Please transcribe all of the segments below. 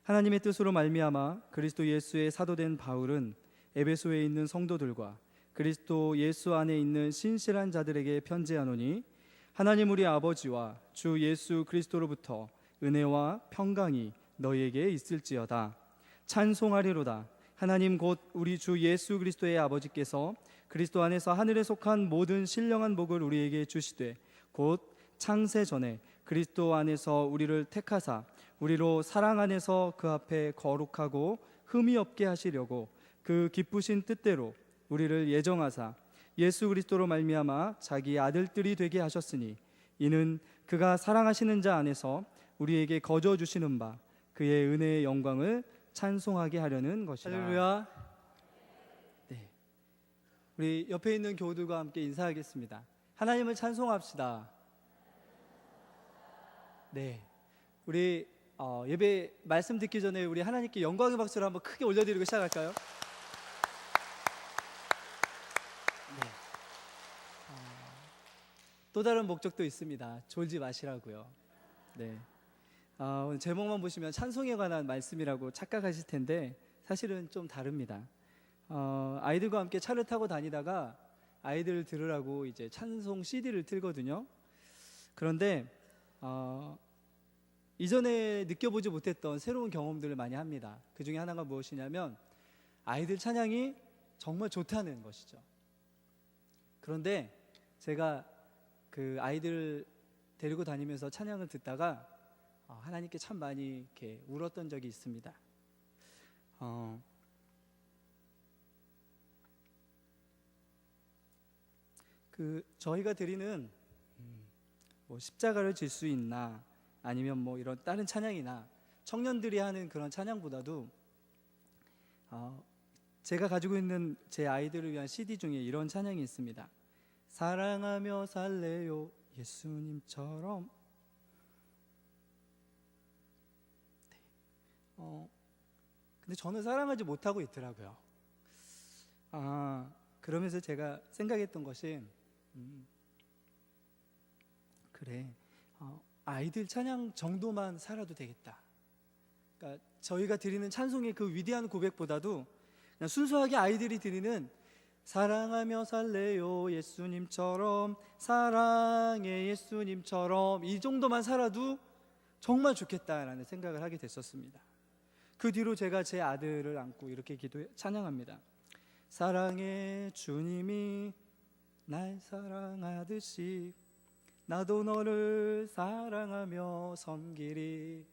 하나님의 뜻으로 말미암아 그리스도 예수의 사도된 바울은 에베소에 있는 성도들과 그리스도 예수 안에 있는 신실한 자들에게 편지하노니, 하나님 우리 아버지와 주 예수 그리스도로부터 은혜와 평강이 너희에게 있을지어다. 찬송하리로다. 하나님 곧 우리 주 예수 그리스도의 아버지께서 그리스도 안에서 하늘에 속한 모든 신령한 복을 우리에게 주시되, 곧 창세 전에 그리스도 안에서 우리를 택하사 우리로 사랑 안에서 그 앞에 거룩하고 흠이 없게 하시려고 그 기쁘신 뜻대로 우리를 예정하사 예수 그리스도로 말미암아 자기 아들들이 되게 하셨으니, 이는 그가 사랑하시는 자 안에서 우리에게 거저 주시는 바 그의 은혜의 영광을 찬송하게 하려는 것이라. 할렐루야. 네, 우리 옆에 있는 교우들과 함께 인사하겠습니다. 하나님을 찬송합시다. 네, 우리 예배 말씀 듣기 전에 우리 하나님께 영광의 박수를 한번 크게 올려드리고 시작할까요? 네. 또 다른 목적도 있습니다. 졸지 마시라고요. 네. 오늘 제목만 보시면 찬송에 관한 말씀이라고 착각하실 텐데 사실은 좀 다릅니다. 아이들과 함께 차를 타고 다니다가 아이들 들으라고 이제 찬송 CD를 틀거든요. 그런데 이전에 느껴보지 못했던 새로운 경험들을 많이 합니다. 그 중에 하나가 무엇이냐면 아이들 찬양이 정말 좋다는 것이죠. 그런데 제가 그 아이들 데리고 다니면서 찬양을 듣다가 하나님께 참 많이 이렇게 울었던 적이 있습니다. 저희가 드리는 뭐 십자가를 질 수 있나, 아니면 뭐 이런 다른 찬양이나 청년들이 하는 그런 찬양보다도 제가 가지고 있는 제 아이들을 위한 CD 중에 이런 찬양이 있습니다. 사랑하며 살래요 예수님처럼. 근데 저는 사랑하지 못하고 있더라고요. 그러면서 제가 생각했던 것이 그래, 아이들 찬양 정도만 살아도 되겠다. 그러니까 저희가 드리는 찬송의 그 위대한 고백보다도 그냥 순수하게 아이들이 드리는 사랑하며 살래요 예수님처럼, 사랑해 예수님처럼, 이 정도만 살아도 정말 좋겠다라는 생각을 하게 됐었습니다. 그 뒤로 제가 제 아들을 안고 이렇게 찬양합니다. 사랑해 주님이 날 사랑하듯이 나도 너를 사랑하며 섬기리.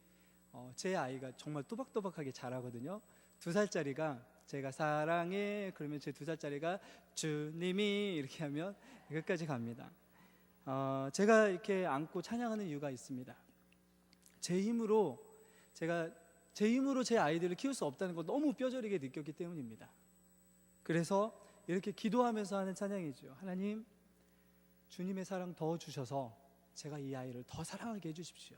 제 아이가 정말 또박또박하게 잘하거든요. 2살짜리가 제가 사랑해 그러면 제 2살짜리가 주님이 이렇게 하면 여기까지 갑니다. 제가 이렇게 안고 찬양하는 이유가 있습니다. 제 힘으로 제 아이들을 키울 수 없다는 걸 너무 뼈저리게 느꼈기 때문입니다. 그래서 이렇게 기도하면서 하는 찬양이죠. 하나님, 주님의 사랑 더 주셔서 제가 이 아이를 더 사랑하게 해주십시오.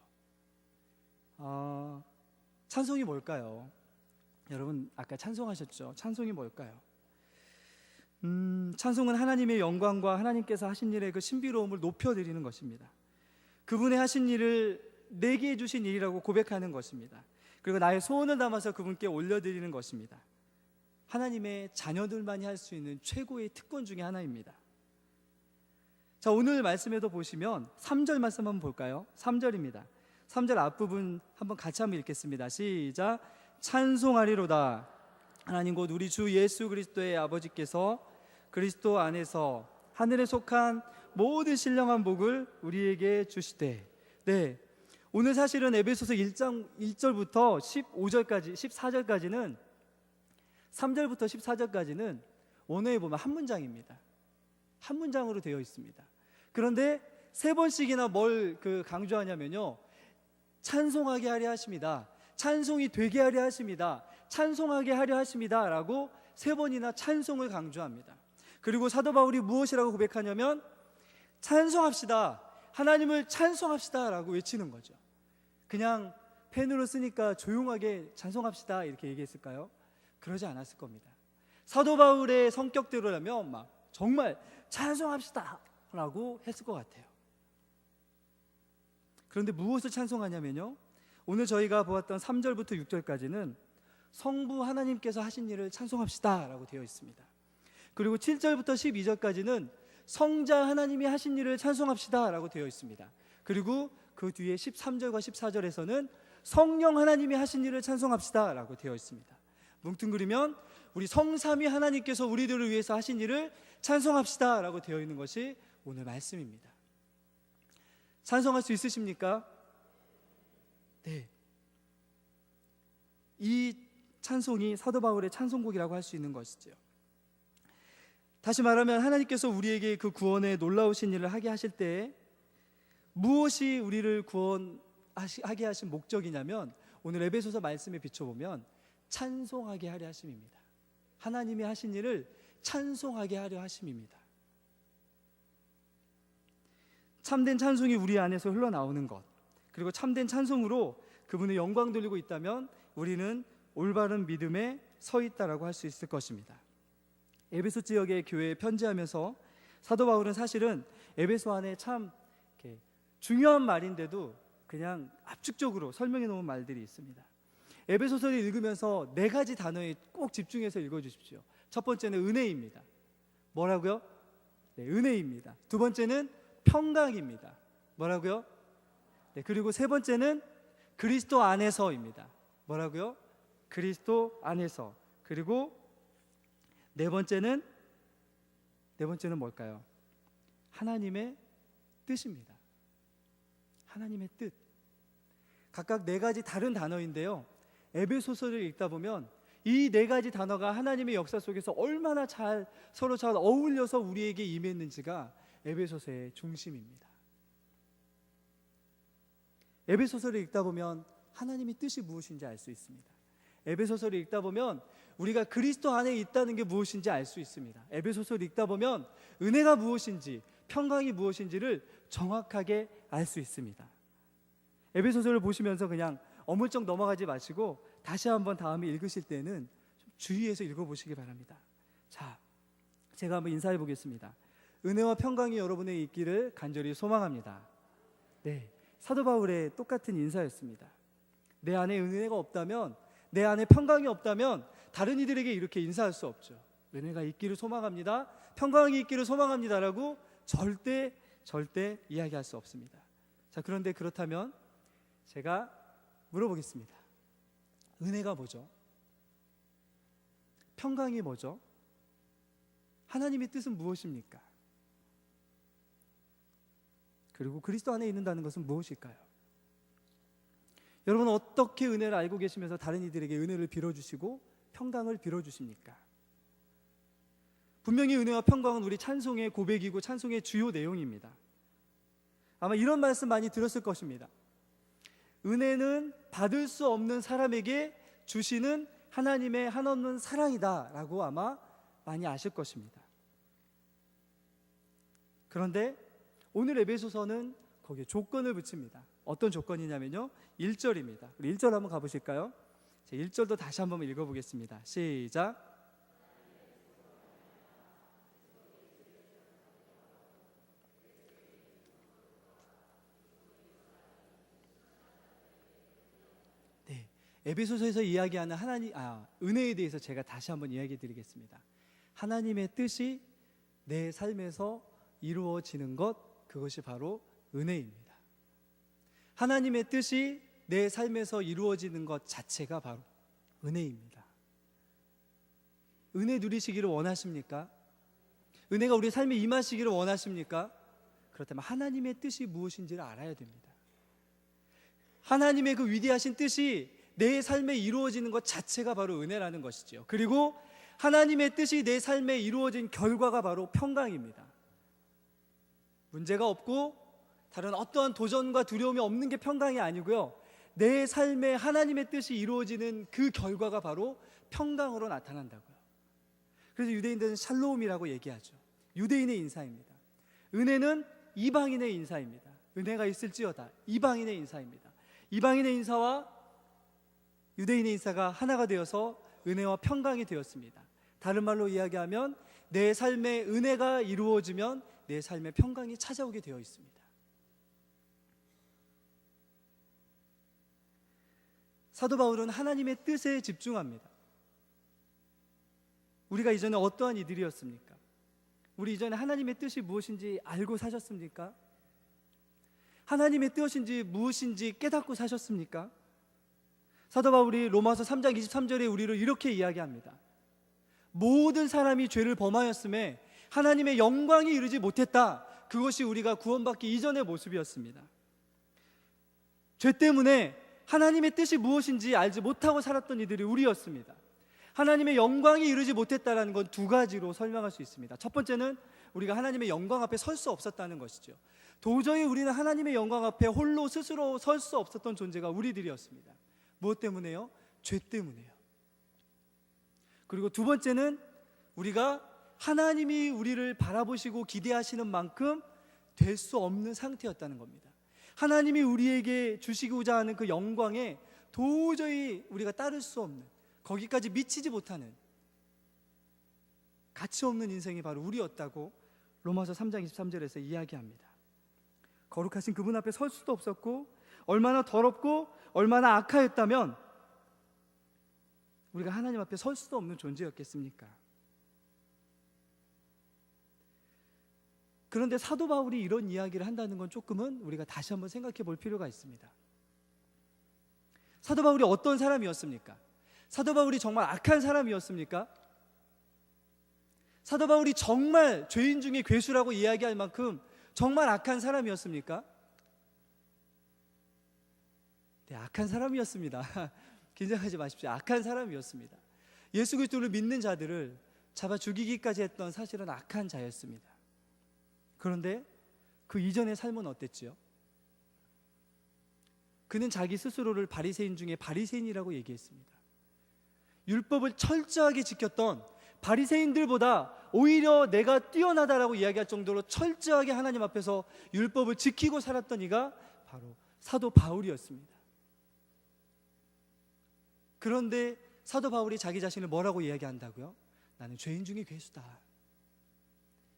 찬송이 뭘까요? 여러분 아까 찬송하셨죠? 찬송이 뭘까요? 찬송은 하나님의 영광과 하나님께서 하신 일의 그 신비로움을 높여드리는 것입니다. 그분의 하신 일을 내게 해주신 일이라고 고백하는 것입니다. 그리고 나의 소원을 담아서 그분께 올려드리는 것입니다. 하나님의 자녀들만이 할 수 있는 최고의 특권 중에 하나입니다. 자, 오늘 말씀에도 보시면 3절 말씀 한번 볼까요? 3절입니다. 3절 앞부분 한번 같이 한번 읽겠습니다. 시작. 찬송하리로다. 하나님 곧 우리 주 예수 그리스도의 아버지께서 그리스도 안에서 하늘에 속한 모든 신령한 복을 우리에게 주시되. 네, 오늘 사실은 에베소서 1장 1절부터 15절까지 14절까지는 3절부터 14절까지는 원어에 보면 한 문장입니다. 한 문장으로 되어 있습니다. 그런데 3번씩이나 뭘 강조하냐면요, 찬송하게 하려 하십니다, 찬송이 되게 하려 하십니다, 찬송하게 하려 하십니다 라고 3번이나 찬송을 강조합니다. 그리고 사도 바울이 무엇이라고 고백하냐면 찬송합시다, 하나님을 찬송합시다 라고 외치는 거죠. 그냥 펜으로 쓰니까 조용하게 찬송합시다 이렇게 얘기했을까요? 그러지 않았을 겁니다. 사도 바울의 성격대로라면 막 정말 찬송합시다 라고 했을 것 같아요. 그런데 무엇을 찬송하냐면요, 오늘 저희가 보았던 3절부터 6절까지는 성부 하나님께서 하신 일을 찬송합시다 라고 되어 있습니다. 그리고 7절부터 12절까지는 성자 하나님이 하신 일을 찬송합시다 라고 되어 있습니다. 그리고 그 뒤에 13절과 14절에서는 성령 하나님이 하신 일을 찬송합시다 라고 되어 있습니다. 뭉뚱그리면 우리 성삼위 하나님께서 우리들을 위해서 하신 일을 찬송합시다 라고 되어 있는 것이 오늘 말씀입니다. 찬송할 수 있으십니까? 네. 이 찬송이 사도 바울의 찬송곡이라고 할 수 있는 것이죠. 다시 말하면 하나님께서 우리에게 그 구원의 놀라우신 일을 하게 하실 때 무엇이 우리를 구원하게 하신 목적이냐면, 오늘 에베소서 말씀에 비춰보면 찬송하게 하려 하심입니다. 하나님이 하신 일을 찬송하게 하려 하심입니다. 참된 찬송이 우리 안에서 흘러나오는 것, 그리고 참된 찬송으로 그분의 영광 돌리고 있다면 우리는 올바른 믿음에 서 있다라고 할 수 있을 것입니다. 에베소 지역의 교회에 편지하면서 사도 바울은 사실은 에베소 안에 참 중요한 말인데도 그냥 압축적으로 설명해 놓은 말들이 있습니다. 에베소서를 읽으면서 4가지 단어에 꼭 집중해서 읽어주십시오. 첫 번째는 은혜입니다. 뭐라고요? 네, 은혜입니다. 두 번째는 평강입니다. 뭐라고요? 네, 그리고 세 번째는 그리스도 안에서입니다. 뭐라고요? 그리스도 안에서. 그리고 네 번째는 뭘까요? 하나님의 뜻입니다. 하나님의 뜻. 각각 4가지 다른 단어인데요, 에베소서를 읽다 보면 이 4가지 단어가 하나님의 역사 속에서 얼마나 서로 잘 어울려서 우리에게 임했는지가 에베소서의 중심입니다. 에베소서를 읽다 보면 하나님의 뜻이 무엇인지 알 수 있습니다. 에베소서를 읽다 보면 우리가 그리스도 안에 있다는 게 무엇인지 알 수 있습니다. 에베소서를 읽다 보면 은혜가 무엇인지, 평강이 무엇인지를 정확하게 알 수 있습니다. 에베소서를 보시면서 그냥 어물쩍 넘어가지 마시고 다시 한번 다음에 읽으실 때는 좀 주의해서 읽어보시기 바랍니다. 자, 제가 한번 인사해 보겠습니다. 은혜와 평강이 여러분에게 있기를 간절히 소망합니다. 네, 사도 바울의 똑같은 인사였습니다. 내 안에 은혜가 없다면, 내 안에 평강이 없다면 다른 이들에게 이렇게 인사할 수 없죠. 은혜가 있기를 소망합니다, 평강이 있기를 소망합니다라고 절대 이야기할 수 없습니다. 자, 그런데 그렇다면 제가 물어보겠습니다. 은혜가 뭐죠? 평강이 뭐죠? 하나님의 뜻은 무엇입니까? 그리고 그리스도 안에 있는다는 것은 무엇일까요? 여러분은 어떻게 은혜를 알고 계시면서 다른 이들에게 은혜를 빌어주시고 평강을 빌어주십니까? 분명히 은혜와 평강은 우리 찬송의 고백이고 찬송의 주요 내용입니다. 아마 이런 말씀 많이 들었을 것입니다. 은혜는 받을 수 없는 사람에게 주시는 하나님의 한없는 사랑이다 라고 아마 많이 아실 것입니다. 그런데 오늘 에베소서는 거기에 조건을 붙입니다. 어떤 조건이냐면요, 1절입니다. 우리 1절 한번 가보실까요? 1절도 다시 한번 읽어보겠습니다. 시작. 네, 에베소서에서 이야기하는 은혜에 대해서 제가 다시 한번 이야기 드리겠습니다. 하나님의 뜻이 내 삶에서 이루어지는 것, 그것이 바로 은혜입니다. 하나님의 뜻이 내 삶에서 이루어지는 것 자체가 바로 은혜입니다. 은혜 누리시기를 원하십니까? 은혜가 우리 삶에 임하시기를 원하십니까? 그렇다면 하나님의 뜻이 무엇인지를 알아야 됩니다. 하나님의 그 위대하신 뜻이 내 삶에 이루어지는 것 자체가 바로 은혜라는 것이죠. 그리고 하나님의 뜻이 내 삶에 이루어진 결과가 바로 평강입니다. 문제가 없고 다른 어떠한 도전과 두려움이 없는 게 평강이 아니고요, 내 삶에 하나님의 뜻이 이루어지는 그 결과가 바로 평강으로 나타난다고요. 그래서 유대인들은 샬롬이라고 얘기하죠. 유대인의 인사입니다. 은혜는 이방인의 인사입니다. 은혜가 있을지어다, 이방인의 인사입니다. 이방인의 인사와 유대인의 인사가 하나가 되어서 은혜와 평강이 되었습니다. 다른 말로 이야기하면 내 삶에 은혜가 이루어지면 내 삶에 평강이 찾아오게 되어 있습니다. 사도 바울은 하나님의 뜻에 집중합니다. 우리가 이전에 어떠한 이들이었습니까? 우리 이전에 하나님의 뜻이 무엇인지 알고 사셨습니까? 하나님의 뜻인지 무엇인지 깨닫고 사셨습니까? 사도 바울이 로마서 3장 23절에 우리를 이렇게 이야기합니다. 모든 사람이 죄를 범하였음에 하나님의 영광이 이르지 못했다. 그것이 우리가 구원받기 이전의 모습이었습니다. 죄 때문에 하나님의 뜻이 무엇인지 알지 못하고 살았던 이들이 우리였습니다. 하나님의 영광이 이르지 못했다는 건 두 가지로 설명할 수 있습니다. 첫 번째는 우리가 하나님의 영광 앞에 설 수 없었다는 것이죠. 도저히 우리는 하나님의 영광 앞에 홀로 스스로 설 수 없었던 존재가 우리들이었습니다. 무엇 때문에요? 죄 때문에요. 그리고 두 번째는 우리가 하나님이 우리를 바라보시고 기대하시는 만큼 될 수 없는 상태였다는 겁니다. 하나님이 우리에게 주시고자 하는 그 영광에 도저히 우리가 따를 수 없는, 거기까지 미치지 못하는 가치 없는 인생이 바로 우리였다고 로마서 3장 23절에서 이야기합니다. 거룩하신 그분 앞에 설 수도 없었고, 얼마나 더럽고 얼마나 악하였다면 우리가 하나님 앞에 설 수도 없는 존재였겠습니까? 그런데 사도 바울이 이런 이야기를 한다는 건 조금은 우리가 다시 한번 생각해 볼 필요가 있습니다. 사도 바울이 어떤 사람이었습니까? 사도 바울이 정말 악한 사람이었습니까? 사도 바울이 정말 죄인 중에 괴수라고 이야기할 만큼 정말 악한 사람이었습니까? 네, 악한 사람이었습니다. 긴장하지 마십시오. 악한 사람이었습니다. 예수 그리스도를 믿는 자들을 잡아 죽이기까지 했던 사실은 악한 자였습니다. 그런데 그 이전의 삶은 어땠지요? 그는 자기 스스로를 바리새인 중에 바리새인이라고 얘기했습니다. 율법을 철저하게 지켰던 바리새인들보다 오히려 내가 뛰어나다라고 이야기할 정도로 철저하게 하나님 앞에서 율법을 지키고 살았던 이가 바로 사도 바울이었습니다. 그런데 사도 바울이 자기 자신을 뭐라고 이야기한다고요? 나는 죄인 중에 괴수다.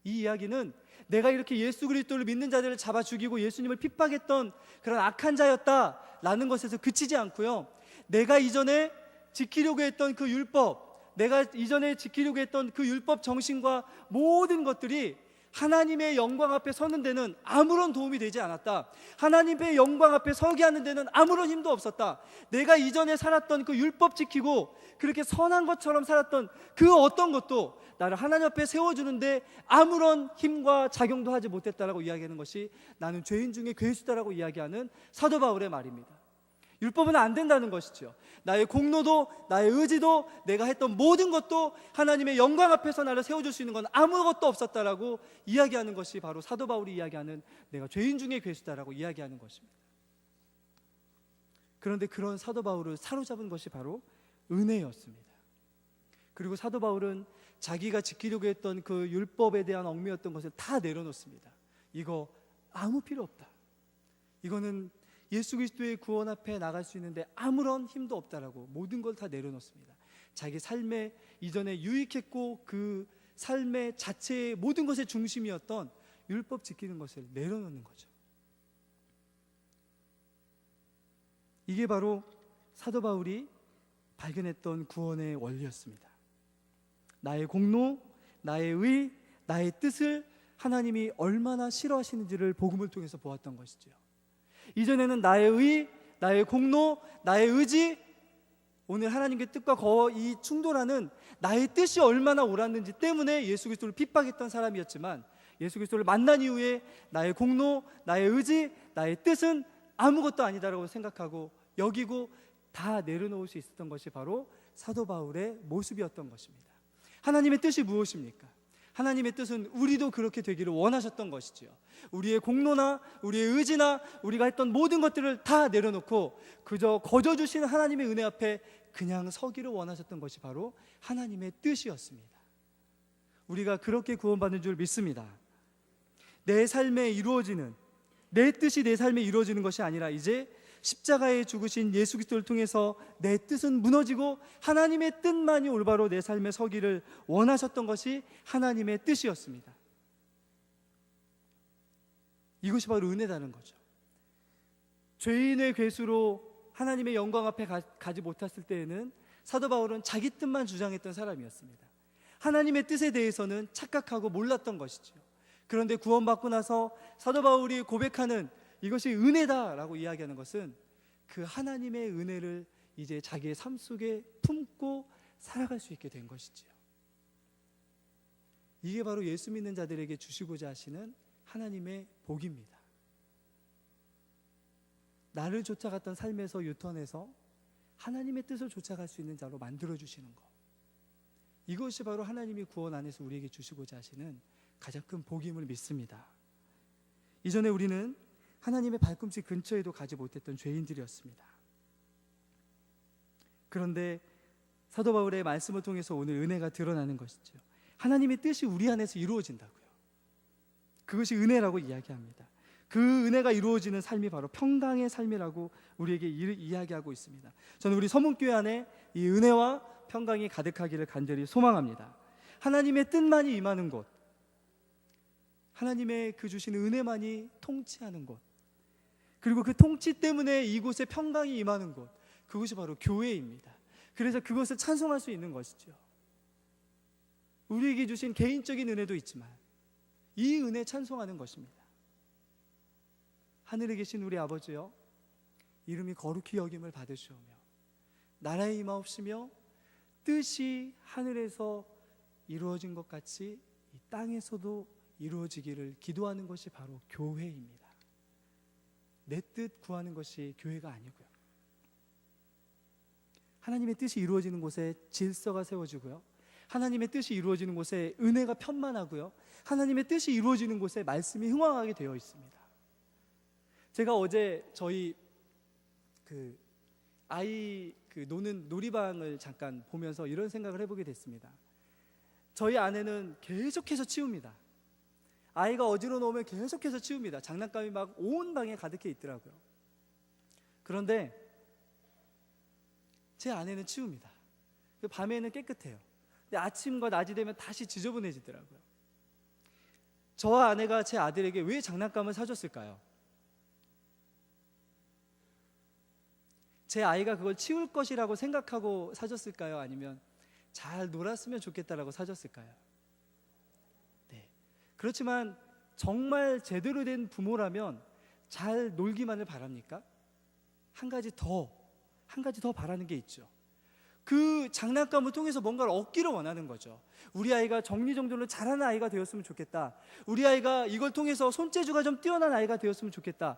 이 이야기는 내가 이렇게 예수 그리스도를 믿는 자들을 잡아 죽이고 예수님을 핍박했던 그런 악한 자였다라는 것에서 그치지 않고요, 내가 이전에 지키려고 했던 그 율법, 내가 이전에 지키려고 했던 그 율법 정신과 모든 것들이 하나님의 영광 앞에 서는 데는 아무런 도움이 되지 않았다. 하나님의 영광 앞에 서게 하는 데는 아무런 힘도 없었다. 내가 이전에 살았던 그 율법 지키고 그렇게 선한 것처럼 살았던 그 어떤 것도 나를 하나님 앞에 세워주는데 아무런 힘과 작용도 하지 못했다라고 이야기하는 것이 나는 죄인 중에 괴수다라고 이야기하는 사도 바울의 말입니다. 율법은 안 된다는 것이죠. 나의 공로도 나의 의지도 내가 했던 모든 것도 하나님의 영광 앞에서 나를 세워줄 수 있는 건 아무것도 없었다라고 이야기하는 것이 바로 사도 바울이 이야기하는 내가 죄인 중에 괴수다라고 이야기하는 것입니다. 그런데 그런 사도 바울을 사로잡은 것이 바로 은혜였습니다. 그리고 사도 바울은 자기가 지키려고 했던 그 율법에 대한 얽매였던 것을 다 내려놓습니다. 이거 아무 필요 없다. 이거는 예수 그리스도의 구원 앞에 나갈 수 있는데 아무런 힘도 없다라고 모든 걸 다 내려놓습니다. 자기 삶에 이전에 유익했고 그 삶의 자체의 모든 것의 중심이었던 율법 지키는 것을 내려놓는 거죠. 이게 바로 사도 바울이 발견했던 구원의 원리였습니다. 나의 공로, 나의 의, 나의 뜻을 하나님이 얼마나 싫어하시는지를 복음을 통해서 보았던 것이죠. 이전에는 나의 의, 나의 공로, 나의 의지, 오늘 하나님의 뜻과 거의 충돌하는 나의 뜻이 얼마나 옳았는지 때문에 예수 그리스도를 핍박했던 사람이었지만, 예수 그리스도를 만난 이후에 나의 공로, 나의 의지, 나의 뜻은 아무것도 아니다라고 생각하고 여기고 다 내려놓을 수 있었던 것이 바로 사도 바울의 모습이었던 것입니다. 하나님의 뜻이 무엇입니까? 하나님의 뜻은 우리도 그렇게 되기를 원하셨던 것이지요. 우리의 공로나 우리의 의지나 우리가 했던 모든 것들을 다 내려놓고 그저 거저 주시는 하나님의 은혜 앞에 그냥 서기를 원하셨던 것이 바로 하나님의 뜻이었습니다. 우리가 그렇게 구원받는 줄 믿습니다. 내 삶에 이루어지는, 내 뜻이 내 삶에 이루어지는 것이 아니라 이제 십자가에 죽으신 예수 그리스도를 통해서 내 뜻은 무너지고 하나님의 뜻만이 올바로 내 삶에 서기를 원하셨던 것이 하나님의 뜻이었습니다. 이것이 바로 은혜다는 거죠. 죄인의 괴수로 하나님의 영광 앞에 가지 못했을 때에는 사도 바울은 자기 뜻만 주장했던 사람이었습니다. 하나님의 뜻에 대해서는 착각하고 몰랐던 것이죠. 그런데 구원받고 나서 사도 바울이 고백하는 이것이 은혜다라고 이야기하는 것은 그 하나님의 은혜를 이제 자기의 삶 속에 품고 살아갈 수 있게 된 것이지요. 이게 바로 예수 믿는 자들에게 주시고자 하시는 하나님의 복입니다. 나를 쫓아갔던 삶에서 유턴해서 하나님의 뜻을 쫓아갈 수 있는 자로 만들어주시는 것, 이것이 바로 하나님이 구원 안에서 우리에게 주시고자 하시는 가장 큰 복임을 믿습니다. 이전에 우리는 하나님의 발꿈치 근처에도 가지 못했던 죄인들이었습니다. 그런데 사도 바울의 말씀을 통해서 오늘 은혜가 드러나는 것이죠. 하나님의 뜻이 우리 안에서 이루어진다고요. 그것이 은혜라고 이야기합니다. 그 은혜가 이루어지는 삶이 바로 평강의 삶이라고 우리에게 이야기하고 있습니다. 저는 우리 서문교회 안에 이 은혜와 평강이 가득하기를 간절히 소망합니다. 하나님의 뜻만이 임하는 곳, 하나님의 그 주신 은혜만이 통치하는 곳, 그리고 그 통치 때문에 이곳에 평강이 임하는 곳, 그것이 바로 교회입니다. 그래서 그것을 찬송할 수 있는 것이죠. 우리에게 주신 개인적인 은혜도 있지만 이 은혜 찬송하는 것입니다. 하늘에 계신 우리 아버지여, 이름이 거룩히 여김을 받으시오며 나라의 임하옵시며 뜻이 하늘에서 이루어진 것 같이 이 땅에서도 이루어지기를 기도하는 것이 바로 교회입니다. 내 뜻 구하는 것이 교회가 아니고요. 하나님의 뜻이 이루어지는 곳에 질서가 세워지고요, 하나님의 뜻이 이루어지는 곳에 은혜가 편만하고요, 하나님의 뜻이 이루어지는 곳에 말씀이 흥황하게 되어 있습니다. 제가 어제 저희 아이 노는 놀이방을 잠깐 보면서 이런 생각을 해보게 됐습니다. 저희 아내는 계속해서 치웁니다. 아이가 어지러워 놓으면 계속해서 치웁니다. 장난감이 막 온 방에 가득해 있더라고요. 그런데 제 아내는 치웁니다. 밤에는 깨끗해요. 근데 아침과 낮이 되면 다시 지저분해지더라고요. 저와 아내가 제 아들에게 왜 장난감을 사줬을까요? 제 아이가 그걸 치울 것이라고 생각하고 사줬을까요? 아니면 잘 놀았으면 좋겠다라고 사줬을까요? 네. 그렇지만 정말 제대로 된 부모라면 잘 놀기만을 바랍니까? 한 가지 더 바라는 게 있죠. 그 장난감을 통해서 뭔가를 얻기를 원하는 거죠. 우리 아이가 정리정돈을 잘하는 아이가 되었으면 좋겠다. 우리 아이가 이걸 통해서 손재주가 좀 뛰어난 아이가 되었으면 좋겠다.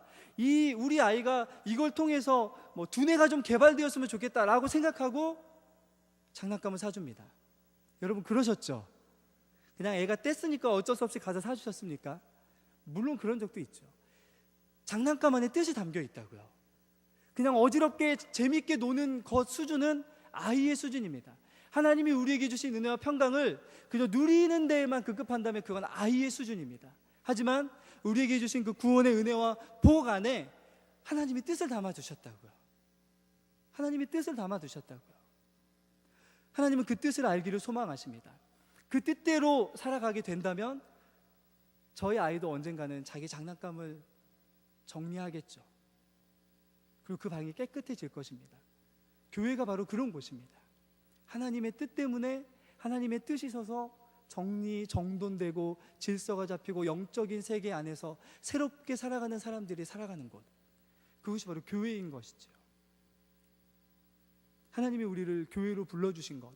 우리 아이가 이걸 통해서 두뇌가 좀 개발되었으면 좋겠다라고 생각하고 장난감을 사줍니다. 여러분 그러셨죠? 그냥 애가 뗐으니까 어쩔 수 없이 가서 사주셨습니까? 물론 그런 적도 있죠. 장난감 안에 뜻이 담겨 있다고요. 그냥 어지럽게 재미있게 노는 것 수준은 아이의 수준입니다. 하나님이 우리에게 주신 은혜와 평강을 그저 누리는 데에만 급급한다면 그건 아이의 수준입니다. 하지만 우리에게 주신 그 구원의 은혜와 복 안에 하나님이 뜻을 담아두셨다고요. 하나님이 뜻을 담아두셨다고요. 하나님은 그 뜻을 알기를 소망하십니다. 그 뜻대로 살아가게 된다면 저희 아이도 언젠가는 자기 장난감을 정리하겠죠. 그리고 그 방이 깨끗해질 것입니다. 교회가 바로 그런 곳입니다. 하나님의 뜻 때문에 하나님의 뜻이 서서 정돈되고 질서가 잡히고 영적인 세계 안에서 새롭게 살아가는 사람들이 살아가는 곳, 그것이 바로 교회인 것이죠. 하나님이 우리를 교회로 불러주신 것,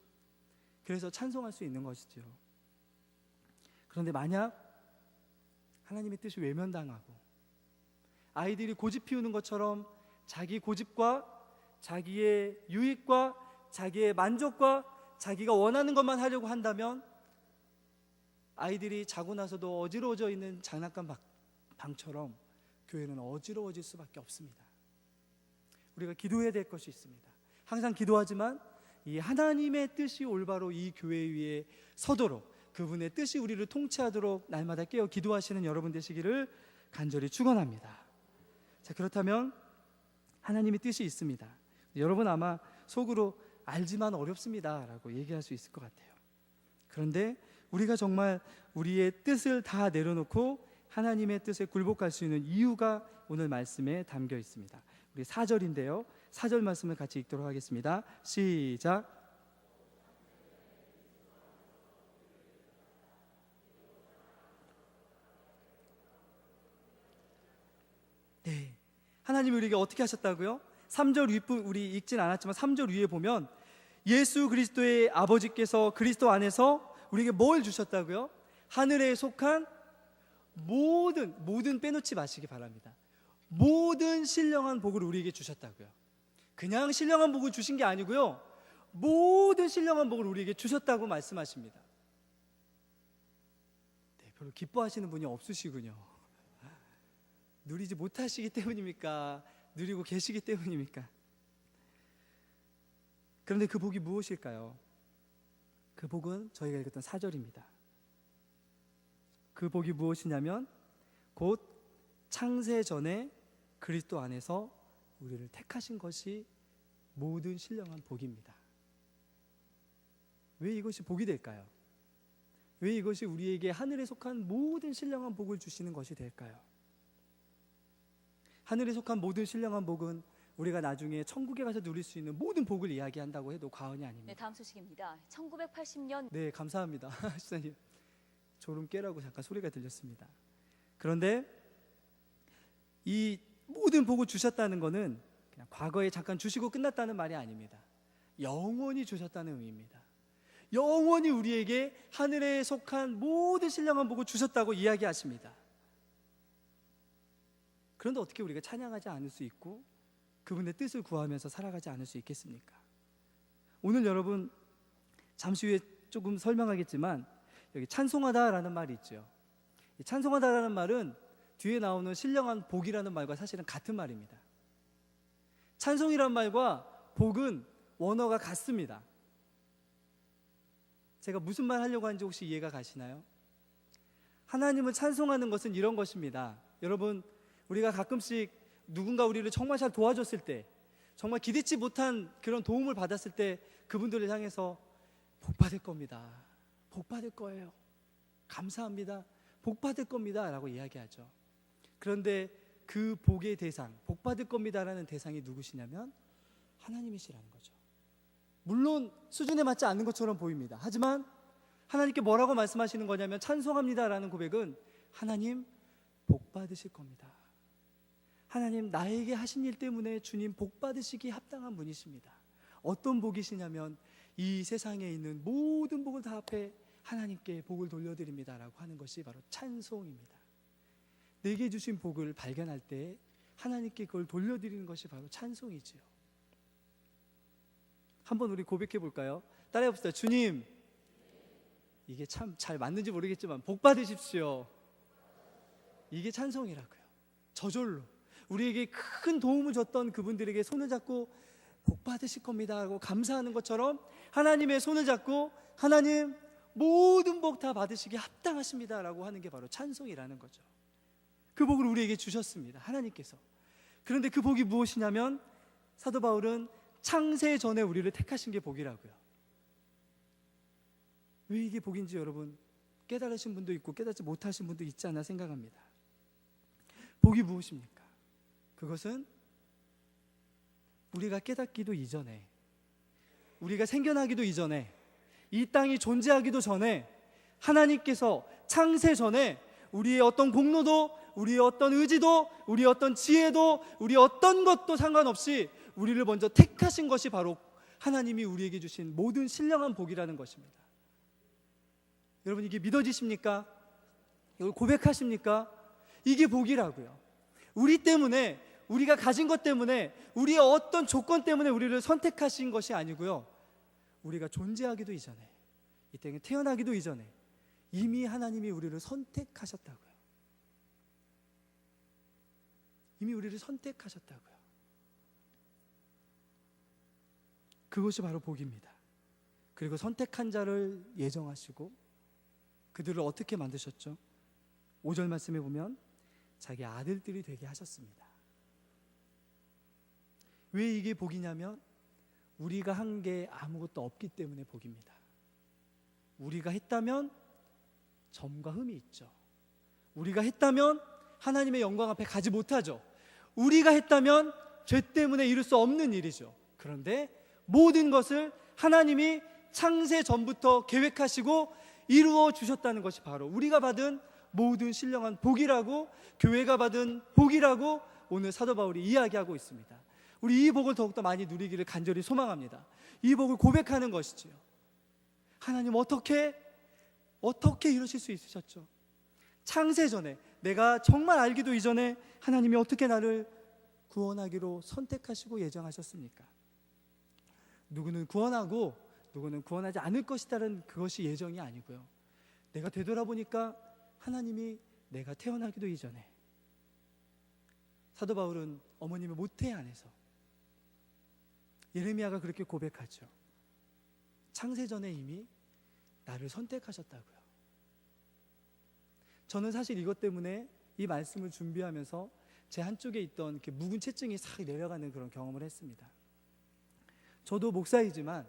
그래서 찬송할 수 있는 것이죠. 그런데 만약 하나님의 뜻이 외면당하고 아이들이 고집 피우는 것처럼 자기 고집과 자기의 유익과 자기의 만족과 자기가 원하는 것만 하려고 한다면 아이들이 자고 나서도 어지러워져 있는 장난감 방처럼 교회는 어지러워질 수밖에 없습니다. 우리가 기도해야 될 것이 있습니다. 항상 기도하지만 이 하나님의 뜻이 올바로 이 교회 위에 서도록, 그분의 뜻이 우리를 통치하도록 날마다 깨어 기도하시는 여러분 되시기를 간절히 축원합니다. 자, 그렇다면 하나님의 뜻이 있습니다. 여러분 아마 속으로 알지만 어렵습니다 라고 얘기할 수 있을 것 같아요. 그런데 우리가 정말 우리의 뜻을 다 내려놓고 하나님의 뜻에 굴복할 수 있는 이유가 오늘 말씀에 담겨 있습니다. 우리 4절인데요. 4절 말씀을 같이 읽도록 하겠습니다. 시작. 네, 하나님이 우리에게 어떻게 하셨다고요? 3절 윗부분 우리 읽진 않았지만 3절 위에 보면 예수 그리스도의 아버지께서 그리스도 안에서 우리에게 뭘 주셨다고요? 하늘에 속한 모든 빼놓지 마시기 바랍니다. 모든 신령한 복을 우리에게 주셨다고요. 그냥 신령한 복을 주신 게 아니고요, 모든 신령한 복을 우리에게 주셨다고 말씀하십니다. 네, 별로 기뻐하시는 분이 없으시군요. 누리지 못하시기 때문입니까? 누리고 계시기 때문입니까? 그런데 그 복이 무엇일까요? 그 복은 저희가 읽었던 4절입니다. 그 복이 무엇이냐면 곧 창세 전에 그리스도 안에서 우리를 택하신 것이 모든 신령한 복입니다. 왜 이것이 복이 될까요? 왜 이것이 우리에게 하늘에 속한 모든 신령한 복을 주시는 것이 될까요? 하늘에 속한 모든 신령한 복은 우리가 나중에 천국에 가서 누릴 수 있는 모든 복을 이야기한다고 해도 과언이 아닙니다. 네, 다음 소식입니다. 1980년 네, 감사합니다. 시사님, 졸음 깨라고 잠깐 소리가 들렸습니다. 그런데 이 모든 복을 주셨다는 것은 그냥 과거에 잠깐 주시고 끝났다는 말이 아닙니다. 영원히 주셨다는 의미입니다. 영원히 우리에게 하늘에 속한 모든 신령한 복을 주셨다고 이야기하십니다. 그런데 어떻게 우리가 찬양하지 않을 수 있고 그분의 뜻을 구하면서 살아가지 않을 수 있겠습니까? 오늘 여러분 잠시 후에 조금 설명하겠지만 여기 찬송하다라는 말이 있죠. 이 찬송하다라는 말은 뒤에 나오는 신령한 복이라는 말과 사실은 같은 말입니다. 찬송이란 말과 복은 원어가 같습니다. 제가 무슨 말 하려고 하는지 혹시 이해가 가시나요? 하나님을 찬송하는 것은 이런 것입니다. 여러분, 우리가 가끔씩 누군가 우리를 정말 잘 도와줬을 때, 정말 기대치 못한 그런 도움을 받았을 때 그분들을 향해서 복 받을 겁니다, 복 받을 거예요, 감사합니다, 복 받을 겁니다 라고 이야기하죠. 그런데 그 복의 대상, 복 받을 겁니다라는 대상이 누구시냐면 하나님이시라는 거죠. 물론 수준에 맞지 않는 것처럼 보입니다. 하지만 하나님께 뭐라고 말씀하시는 거냐면 찬송합니다라는 고백은 하나님 복 받으실 겁니다. 하나님 나에게 하신 일 때문에 주님 복 받으시기 합당한 분이십니다. 어떤 복이시냐면 이 세상에 있는 모든 복을 다 합해 하나님께 복을 돌려드립니다라고 하는 것이 바로 찬송입니다. 내게 주신 복을 발견할 때 하나님께 그걸 돌려드리는 것이 바로 찬송이지요. 한번 우리 고백해 볼까요? 따라해 봅시다. 주님, 이게 참 잘 맞는지 모르겠지만 복 받으십시오. 이게 찬송이라고요. 저절로 우리에게 큰 도움을 줬던 그분들에게 손을 잡고 복 받으실 겁니다 하고 감사하는 것처럼 하나님의 손을 잡고 하나님 모든 복 다 받으시기 합당하십니다 라고 하는 게 바로 찬송이라는 거죠. 그 복을 우리에게 주셨습니다, 하나님께서. 그런데 그 복이 무엇이냐면 사도 바울은 창세 전에 우리를 택하신 게 복이라고요. 왜 이게 복인지 여러분 깨달으신 분도 있고 깨닫지 못하신 분도 있지 않나 생각합니다. 복이 무엇입니까? 그것은 우리가 깨닫기도 이전에, 우리가 생겨나기도 이전에, 이 땅이 존재하기도 전에 하나님께서 창세 전에 우리의 어떤 공로도, 우리의 어떤 의지도, 우리의 어떤 지혜도, 우리의 어떤 것도 상관없이 우리를 먼저 택하신 것이 바로 하나님이 우리에게 주신 모든 신령한 복이라는 것입니다. 여러분, 이게 믿어지십니까? 이걸 고백하십니까? 이게 복이라고요. 우리 때문에, 우리가 가진 것 때문에, 우리의 어떤 조건 때문에 우리를 선택하신 것이 아니고요, 우리가 존재하기도 이전에, 이 땅에 태어나기도 이전에 이미 하나님이 우리를 선택하셨다고요. 이미 우리를 선택하셨다고요. 그것이 바로 복입니다. 그리고 선택한 자를 예정하시고 그들을 어떻게 만드셨죠? 5절 말씀에 보면 자기 아들들이 되게 하셨습니다. 왜 이게 복이냐면 우리가 한 게 아무것도 없기 때문에 복입니다. 우리가 했다면 점과 흠이 있죠. 우리가 했다면 하나님의 영광 앞에 가지 못하죠. 우리가 했다면 죄 때문에 이룰 수 없는 일이죠. 그런데 모든 것을 하나님이 창세 전부터 계획하시고 이루어 주셨다는 것이 바로 우리가 받은 모든 신령한 복이라고, 교회가 받은 복이라고 오늘 사도 바울이 이야기하고 있습니다. 우리 이 복을 더욱더 많이 누리기를 간절히 소망합니다. 이 복을 고백하는 것이지요. 하나님 어떻게 이루실 수 있으셨죠? 창세 전에, 내가 정말 알기도 이전에 하나님이 어떻게 나를 구원하기로 선택하시고 예정하셨습니까? 누구는 구원하고 누구는 구원하지 않을 것이다는 그것이 예정이 아니고요, 내가 되돌아보니까 하나님이 내가 태어나기도 이전에, 사도 바울은 어머님의 모태 안에서, 예레미야가 그렇게 고백하죠. 창세 전에 이미 나를 선택하셨다고요. 저는 사실 이것 때문에 이 말씀을 준비하면서 제 한쪽에 있던 이렇게 묵은 채증이 싹 내려가는 그런 경험을 했습니다. 저도 목사이지만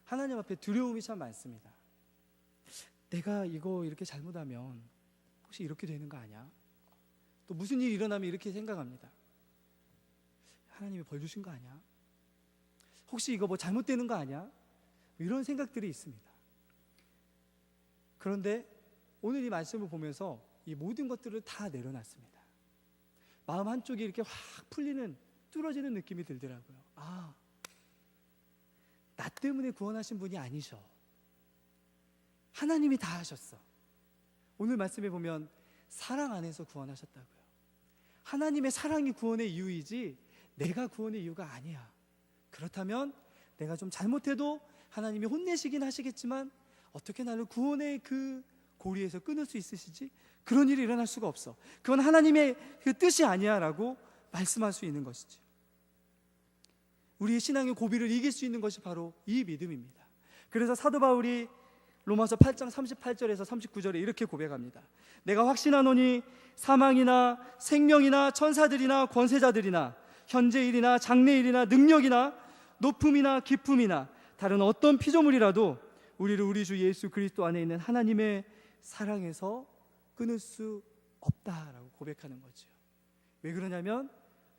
하나님 앞에 두려움이 참 많습니다. 내가 이거 이렇게 잘못하면 혹시 이렇게 되는 거 아니야? 또 무슨 일이 일어나면 이렇게 생각합니다. 하나님이 벌 주신 거 아니야? 혹시 이거 뭐 잘못되는 거 아니야? 이런 생각들이 있습니다. 그런데 오늘 이 말씀을 보면서 이 모든 것들을 다 내려놨습니다. 마음 한쪽이 이렇게 확 풀리는, 뚫어지는 느낌이 들더라고요. 아, 나 때문에 구원하신 분이 아니셔. 하나님이 다 하셨어. 오늘 말씀에 보면 사랑 안에서 구원하셨다고요. 하나님의 사랑이 구원의 이유이지 내가 구원의 이유가 아니야. 그렇다면 내가 좀 잘못해도 하나님이 혼내시긴 하시겠지만 어떻게 나를 구원의 그 고리에서 끊을 수 있으시지? 그런 일이 일어날 수가 없어. 그건 하나님의 그 뜻이 아니야 라고 말씀할 수 있는 것이죠. 우리의 신앙의 고비를 이길 수 있는 것이 바로 이 믿음입니다. 그래서 사도 바울이 로마서 8장 38절에서 39절에 이렇게 고백합니다. 내가 확신하노니 사망이나 생명이나 천사들이나 권세자들이나 현재일이나 장래일이나 능력이나 높음이나 깊음이나 다른 어떤 피조물이라도 우리를 우리 주 예수 그리스도 안에 있는 하나님의 사랑에서 끊을 수 없다라고 고백하는 거죠. 왜 그러냐면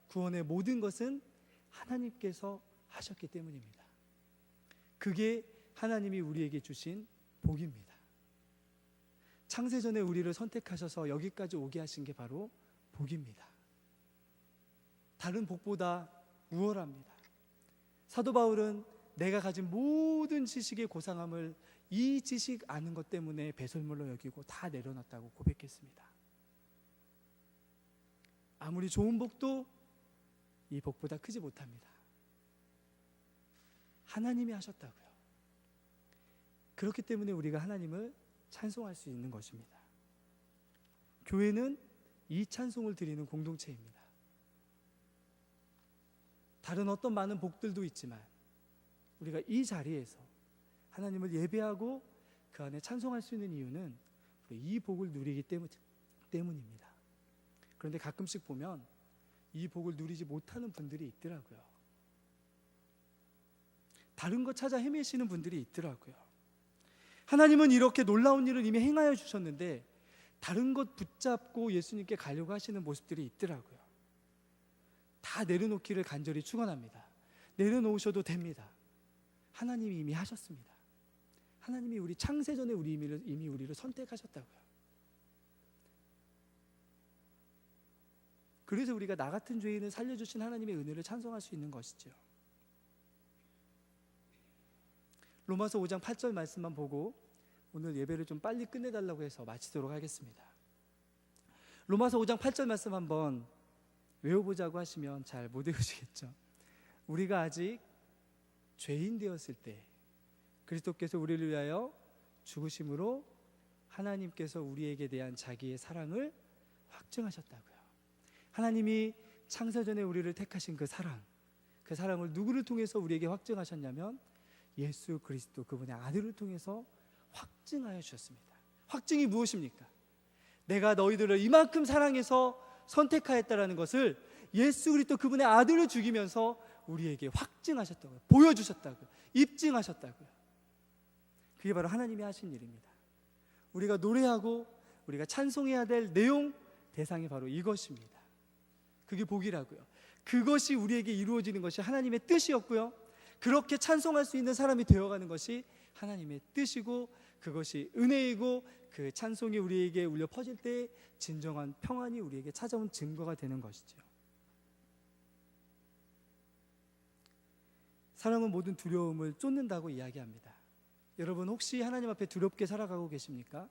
구원의 모든 것은 하나님께서 하셨기 때문입니다. 그게 하나님이 우리에게 주신 복입니다. 창세전에 우리를 선택하셔서 여기까지 오게 하신 게 바로 복입니다. 다른 복보다 우월합니다. 사도 바울은 내가 가진 모든 지식의 고상함을 이 지식 아는 것 때문에 배설물로 여기고 다 내려놨다고 고백했습니다. 아무리 좋은 복도 이 복보다 크지 못합니다. 하나님이 하셨다고요. 그렇기 때문에 우리가 하나님을 찬송할 수 있는 것입니다. 교회는 이 찬송을 드리는 공동체입니다. 다른 어떤 많은 복들도 있지만 우리가 이 자리에서 하나님을 예배하고 그 안에 찬송할 수 있는 이유는 이 복을 누리기 때문입니다. 그런데 가끔씩 보면 이 복을 누리지 못하는 분들이 있더라고요. 다른 것 찾아 헤매시는 분들이 있더라고요. 하나님은 이렇게 놀라운 일을 이미 행하여 주셨는데 다른 것 붙잡고 예수님께 가려고 하시는 모습들이 있더라고요. 다 내려놓기를 간절히 축원합니다. 내려놓으셔도 됩니다. 하나님이 이미 하셨습니다. 하나님이 우리 창세전에 이미 우리를 선택하셨다고요. 그래서 우리가 나 같은 죄인을 살려주신 하나님의 은혜를 찬송할 수 있는 것이죠. 로마서 5장 8절 말씀만 보고 오늘 예배를 좀 빨리 끝내달라고 해서 마치도록 하겠습니다. 로마서 5장 8절 말씀 한번 외워보자고 하시면 잘 못 외우시겠죠. 우리가 아직 죄인 되었을 때 그리스도께서 우리를 위하여 죽으심으로 하나님께서 우리에게 대한 자기의 사랑을 확증하셨다고요. 하나님이 창세전에 우리를 택하신 그 사랑을 누구를 통해서 우리에게 확증하셨냐면 예수 그리스도 그분의 아들을 통해서 확증하여 주셨습니다. 확증이 무엇입니까? 내가 너희들을 이만큼 사랑해서 선택하였다라는 것을 예수 그리스도 그분의 아들을 죽이면서 우리에게 확증하셨다고요. 보여주셨다고요. 입증하셨다고요. 그게 바로 하나님이 하신 일입니다. 우리가 노래하고 우리가 찬송해야 될 내용, 대상이 바로 이것입니다. 그게 복이라고요. 그것이 우리에게 이루어지는 것이 하나님의 뜻이었고요, 그렇게 찬송할 수 있는 사람이 되어가는 것이 하나님의 뜻이고, 그것이 은혜이고, 그 찬송이 우리에게 울려 퍼질 때 진정한 평안이 우리에게 찾아온 증거가 되는 것이죠. 사랑은 모든 두려움을 쫓는다고 이야기합니다. 여러분, 혹시 하나님 앞에 두렵게 살아가고 계십니까?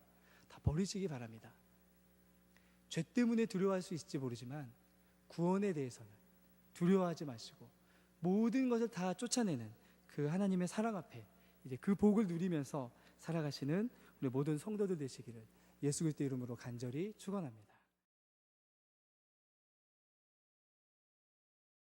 다 버리시기 바랍니다. 죄 때문에 두려워할 수 있을지 모르지만 구원에 대해서는 두려워하지 마시고 모든 것을 다 쫓아내는 그 하나님의 사랑 앞에 이제 그 복을 누리면서 살아가시는 우리 모든 성도들 되시기를 예수 그리스도 이름으로 간절히 축원합니다.